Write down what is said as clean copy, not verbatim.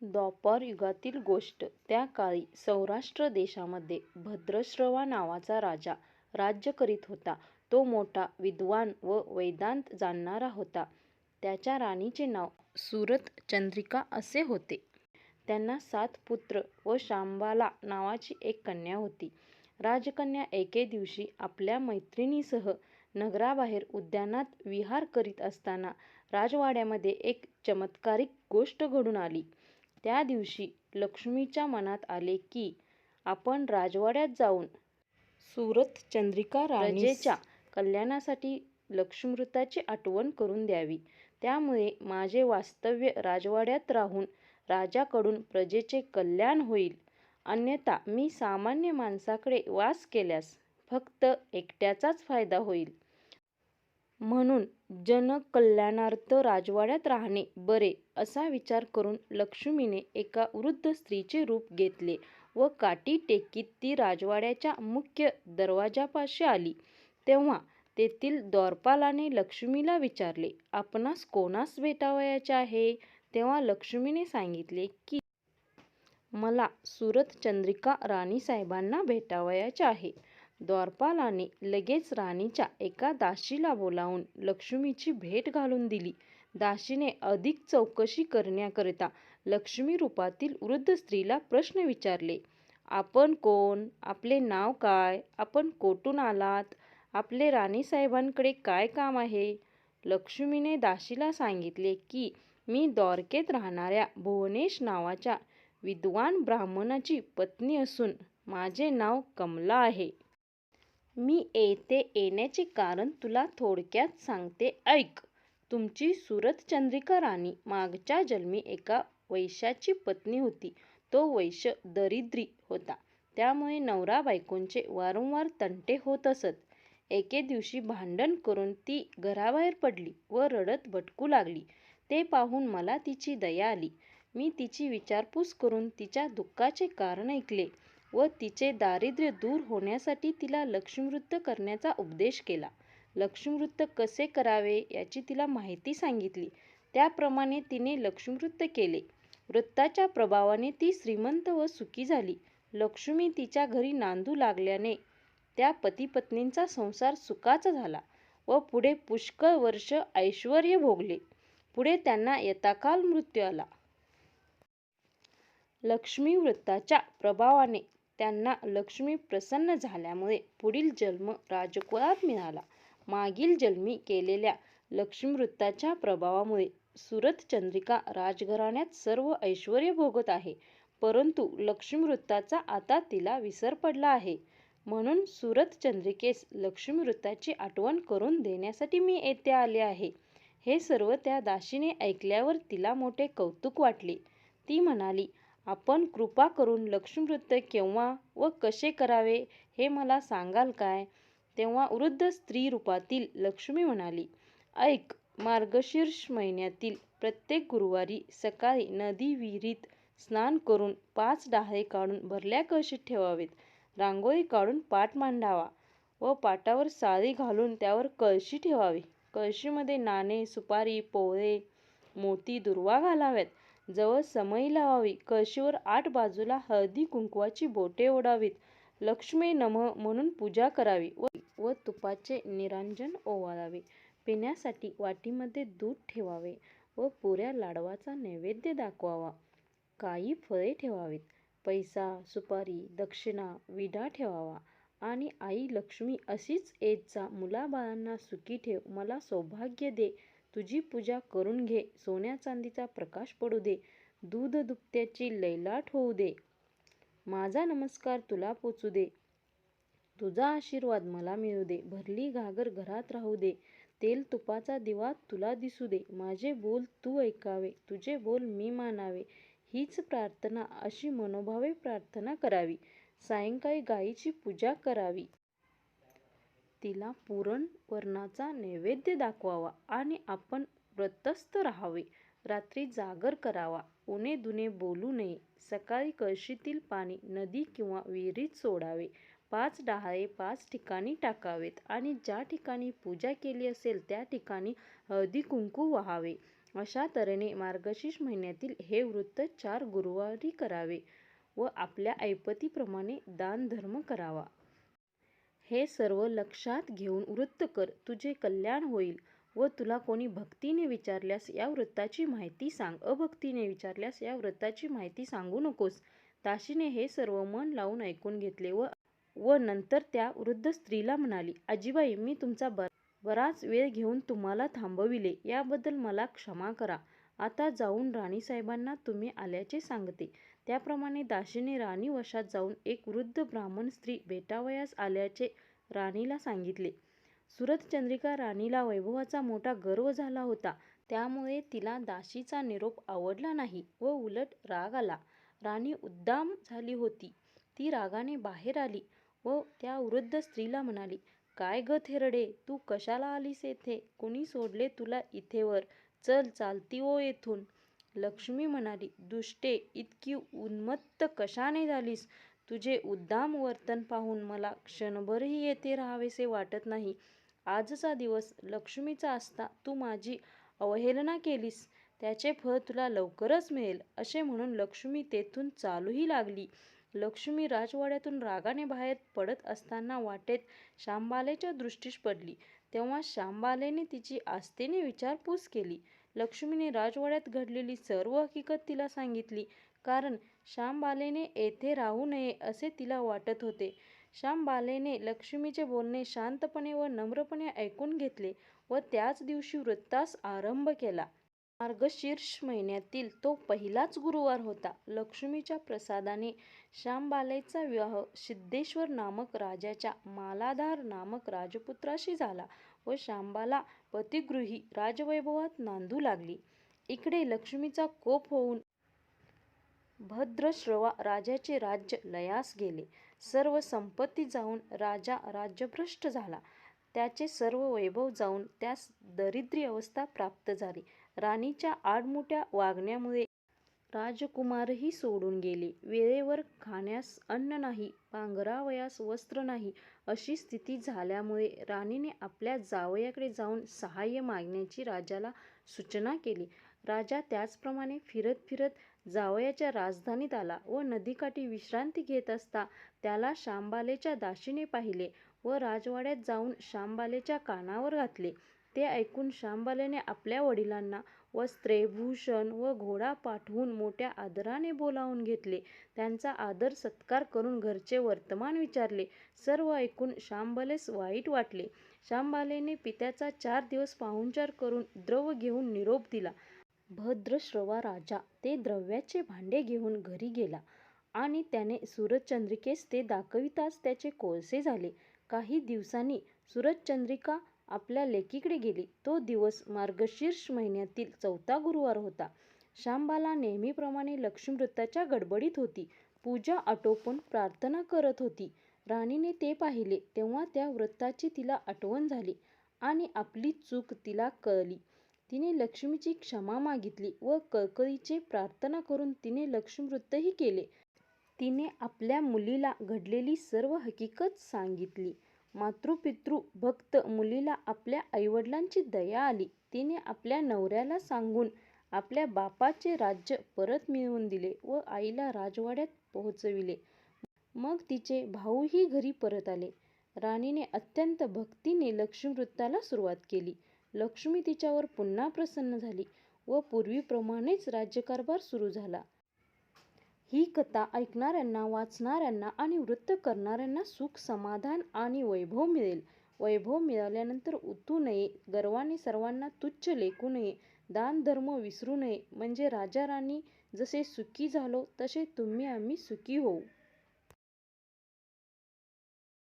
द्वापार युगातील गोष्ट. त्या काळी सौराष्ट्र देशामध्ये भद्रश्रवा नावाचा राजा राज्य करीत होता. तो मोठा विद्वान व वेदांत जाणणारा होता. त्याच्या राणीचे नाव सुरतचंद्रिका असे होते. त्यांना 7 पुत्र व शांबाला नावाची एक कन्या होती. राजकन्या एके दिवशी आपल्या मैत्रिणीसह नगराबाहेर उद्यानात विहार करीत असताना राजवाड्यामध्ये एक चमत्कारिक गोष्ट घडून आली. त्या दिवशी लक्ष्मीच्या मनात आले की आपण राजवाड्यात जाऊन सुरतचंद्रिका प्रजेच्या कल्याणासाठी लक्ष्मीवृत्ताची आठवण करून द्यावी. त्यामुळे माझे वास्तव्य राजवाड्यात राहून राजाकडून प्रजेचे कल्याण होईल. अन्यथा मी सामान्य माणसाकडे वास केल्यास फक्त एकट्याचाच फायदा होईल. म्हणून जनकल्याणार्थ राजवाड्यात राहणे बरे असा विचार करून लक्ष्मीने एका वृद्ध स्त्रीचे रूप घेतले व काठी टेकीत ती राजवाड्याच्या मुख्य दरवाजापाशी आली. तेव्हा तेथील द्वारपालाने लक्ष्मीला विचारले, आपणास कोणास भेटावयाचे आहे? तेव्हा लक्ष्मीने सांगितले की मला सुरतचंद्रिका राणीसाहेबांना भेटावयाचे आहे. द्वारपालाने लगेच राणीच्या एका दासीला बोलावून लक्ष्मीची भेट घालून दिली. दासीने अधिक चौकशी करण्याकरिता लक्ष्मी रूपातील वृद्ध स्त्रीला प्रश्न विचारले. आपण कोण? आपले नाव काय? आपण कोठून आलात? आपले राणीसाहेबांकडे काय काम आहे? लक्ष्मीने दासीला सांगितले की मी द्वारकेत राहणाऱ्या भुवनेश नावाच्या विद्वान ब्राह्मणाची पत्नी असून माझे नाव कमला आहे. मी येथे येण्याचे कारण तुला थोडक्यात सांगते, ऐक. तुमची सुरतचंद्रिका राणी मागच्या जन्मी एका वैश्याची पत्नी होती. तो वैश्य दरिद्री होता. त्यामुळे नवरा बायकोंचे वारंवार तंटे होत असत. एके दिवशी भांडण करून ती घराबाहेर पडली व रडत भटकू लागली. ते पाहून मला तिची दया आली. मी तिची विचारपूस करून तिच्या दुःखाचे कारण ऐकले व तिचे दारिद्र्य दूर होण्यासाठी तिला लक्ष्मीवृत्त करण्याचा उपदेश केला. लक्ष्मीवृत्त कसे करावे याची तिला माहिती सांगितली. त्याप्रमाणे तिने लक्ष्मीवृत्त केले. वृत्ताच्या प्रभावाने ती श्रीमंत व सुखी झाली. लक्ष्मी तिच्या घरी नांदू लागल्याने त्या पतिपत्नींचा संसार सुखाचा झाला व पुढे पुष्कळ वर्ष ऐश्वर्य भोगले. पुढे त्यांना यथाकाल मृत्यू आला. लक्ष्मीवृत्ताच्या प्रभावाने त्यांना लक्ष्मी प्रसन्न झाल्यामुळे पुढील जन्म राजकुळात मिळाला. मागील जन्मी केलेल्या लक्ष्मीवृत्ताच्या प्रभावामुळे सुरतचंद्रिका राजघराण्यात सर्व ऐश्वर्य भोगत आहे. परंतु लक्ष्मीवृत्ताचा आता तिला विसर पडला आहे. म्हणून सुरतचंद्रिकेस लक्ष्मीवृत्ताची आठवण करून देण्यासाठी मी येथे आले आहे. हे सर्व त्या दासीने ऐकल्यावर तिला मोठे कौतुक वाटले. ती म्हणाली, आपण कृपा करून लक्ष्मीवृत्त केव्हा व कसे करावे हे मला सांगाल काय? तेव्हा वृद्ध स्त्री रूपातील लक्ष्मी म्हणाली, ऐक. मार्गशीर्ष महिन्यातील प्रत्येक गुरुवारी सकाळी नदी विहिरीत स्नान करून 5 डहाळे काढून भरल्या कळशीत ठेवावेत. रांगोळी काढून पाट मांडावा व पाटावर साळी घालून त्यावर कळशी ठेवावी. कळशीमध्ये नाणे, सुपारी, पोळे, मोती, दुर्वा घालाव्यात. जवळ समई लावावी. कळशीवर 8 बाजूला हळदी कुंकवाची बोटे ओढावीत. लक्ष्मी नमः म्हणून पूजा करावी व तुपाचे निरांजन ओवाळावे. पिण्यासाठी वाटीमध्ये दूध ठेवावे व पुऱ्या लाडवाचा नैवेद्य दाखवावा. काही फळे ठेवावीत. पैसा, सुपारी, दक्षिणा, विडा ठेवावा आणि आई लक्ष्मी अशीच येत जा. मुलाबाळांना सुखी ठेव. मला सौभाग्य दे. तुझी पूजा करून घे. सोन्या चांदीचा प्रकाश पडू दे. दूध दुभत्याची लयलाट होऊ दे. माझा नमस्कार तुला पोचू दे. तुझा आशीर्वाद मला मिळू दे. भरली घागर घरात राहू दे. तेल तुपाचा दिवा तुला दिसू दे. माझे बोल तू ऐकावे. तुझे बोल मी मानावे. हीच प्रार्थना. अशी मनोभावे प्रार्थना करावी. सायंकाळी गायीची पूजा करावी. तिला पुरण वरणाचा नैवेद्य दाखवावा आणि आपण व्रतस्थ राहावे. रात्री जागर करावा. उणे दुणे बोलू नये. सकाळी कळशीतील पाणी नदी किंवा विहिरीत सोडावे. 5 डहाळे 5 ठिकाणी टाकावेत आणि ज्या ठिकाणी पूजा केली असेल त्या ठिकाणी हळदी कुंकू वाहावे अशा तऱ्हेने मार्गशीर्ष महिन्यातील हे व्रत 4 गुरुवारी करावे व आपल्या ऐपतीप्रमाणे दानधर्म करावा. हे सर्व लक्षात घेऊन व्रत कर, तुझे कल्याण होईल. व तुला कोणी भक्तीने विचारल्यास या व्रताची माहिती सांग, अभक्तीने विचारल्यास या व्रताची माहिती सांगू नकोस. दासीने हे सर्व मन लावून ऐकून घेतले व नंतर त्या वृद्ध स्त्रीला म्हणाली, आजीबाई, मी तुमचा बराच वेळ घेऊन तुम्हाला थांबविले, याबद्दल मला क्षमा करा. आता जाऊन राणीसाहेबांना तुम्ही आल्याचे सांगते. त्याप्रमाणे दासीने राणीवशात जाऊन एक वृद्ध ब्राह्मण स्त्री भेटावयास आल्याचे राणीला सांगितले. सुरतचंद्रिका राणीला वैभवाचा मोठा गर्व झाला होता. त्यामुळे तिला दासीचा निरोप आवडला नाही व उलट राग आला. राणी उद्दाम झाली होती. ती रागाने बाहेर आली व त्या वृद्ध स्त्रीला म्हणाली, काय ग थेरडे, तू कशाला आलीस येथे? कुणी सोडले तुला इथेवर? चल, चालती हो येथून. लक्ष्मी म्हणाली, दुष्टे, इतकी उन्मत्त कशाने झालीस? तुझे उद्दाम वर्तन पाहून मला क्षणभरही येथे राहावेसे वाटत नाही. आजचा दिवस लक्ष्मीचा असता तू माझी अवहेलना केलीस, त्याचे फळ तुला लवकरच मिळेल. असे म्हणून लक्ष्मी तेथून चालूही लागली. लक्ष्मी राजवाड्यातून रागाने बाहेर पडत असताना वाटेत शांबालेच्या दृष्टीस पडली. तेव्हा शांबालेने तिची आस्थेने विचारपूस केली. लक्ष्मीने राजवाड्यात घडलेली सर्व हकीकत तिला सांगितली, कारण शांबालेने येथे राहू नये असे तिला वाटत होते. शांबालेने लक्ष्मीचे बोलणे शांतपणे व नम्रपणे ऐकून घेतले व त्याच दिवशी व्रतास आरंभ केला. मार्गशीर्ष महिन्यातील तो पहिलाच गुरुवार होता. लक्ष्मीच्या प्रसादाने शांबालेचा विवाह सिद्धेश्वर नामक राजाच्या मालाधार नामक राजपुत्राशी झाला व शांबाला पतिगृही राजवैभवात नांदू लागली. इकडे लक्ष्मीचा कोप होऊन भद्रश्रवा राजाचे राज्य लयास गेले. सर्व संपत्ती जाऊन राजा राज्यभ्रष्ट झाला. त्याचे सर्व वैभव जाऊन त्यास दरिद्री अवस्था प्राप्त झाली. राणीच्या आडमुठ्या वागण्यामुळे राजकुमारही सोडून गेले. वेळेवर खाण्यास अन्न नाही, पांघरावयास वस्त्र नाही, अशी स्थिती झाल्यामुळे राणीने आपल्या जावयाकडे जाऊन सहाय्य मागण्याची राजाला सूचना केली. राजा त्याचप्रमाणे फिरत फिरत जावयाच्या राजधानीत आला व नदीकाठी विश्रांती घेत असता त्याला शांबालेच्या दासीने पाहिले व राजवाड्यात जाऊन शांबालेच्या कानावर घातले. ते ऐकून शांबालेने आपल्या वडिलांना वस्त्रे, भूषण व घोडा पाठवून मोठ्या आदराने बोलावून घेतले. त्यांचा आदर सत्कार करून घरचे वर्तमान विचारले. सर्व ऐकून शांबालेस वाईट वाटले. शांबालेने पित्याचा 4 दिवस पाहुणचार करून द्रव्य घेऊन निरोप दिला. भद्रश्रवा राजा ते द्रव्याचे भांडे घेऊन घरी गेला आणि त्याने सुरतचंद्रिकेस ते दाखविताच त्याचे कोळसे झाले. काही दिवसांनी सुरतचंद्रिका आपल्या लेकीकडे गेली. तो दिवस मार्गशीर्ष महिन्यातील 4था गुरुवार होता. शांबाला नेहमीप्रमाणे लक्ष्मीव्रताच्या गडबडीत होती. पूजा आटोपून प्रार्थना करत होती. राणीने ते पाहिले तेव्हा त्या व्रताची तिला आठवण झाली आणि आपली चूक तिला कळली. तिने लक्ष्मीची क्षमा मागितली व कळकळीचे प्रार्थना करून तिने लक्ष्मीव्रतही केले. तिने आपल्या मुलीला घडलेली सर्व हकीकत सांगितली. मातृपितृ भक्त मुलीला आपल्या आईवडिलांची दया आली. तिने आपल्या नवऱ्याला सांगून आपल्या बापाचे राज्य परत मिळवून दिले व आईला राजवाड्यात पोहोचविले. मग तिचे भाऊही घरी परत आले. राणीने अत्यंत भक्तीने लक्ष्मीव्रताला सुरुवात केली. लक्ष्मी तिच्यावर पुन्हा प्रसन्न झाली व पूर्वीप्रमाणेच राज्यकारभार सुरू झाला. ही कथा ऐकणाऱ्यांना, वाचणाऱ्यांना आणि व्रत करणाऱ्यांना सुख, समाधान आणि वैभव मिळेल. वैभव मिळाल्यानंतर उतू नये, गर्वाने सर्वांना तुच्छ लेखू नये, दानधर्म विसरू नये, म्हणजे राजा राणी जसे सुखी झालो तसे तुम्ही आम्ही सुखी होऊ.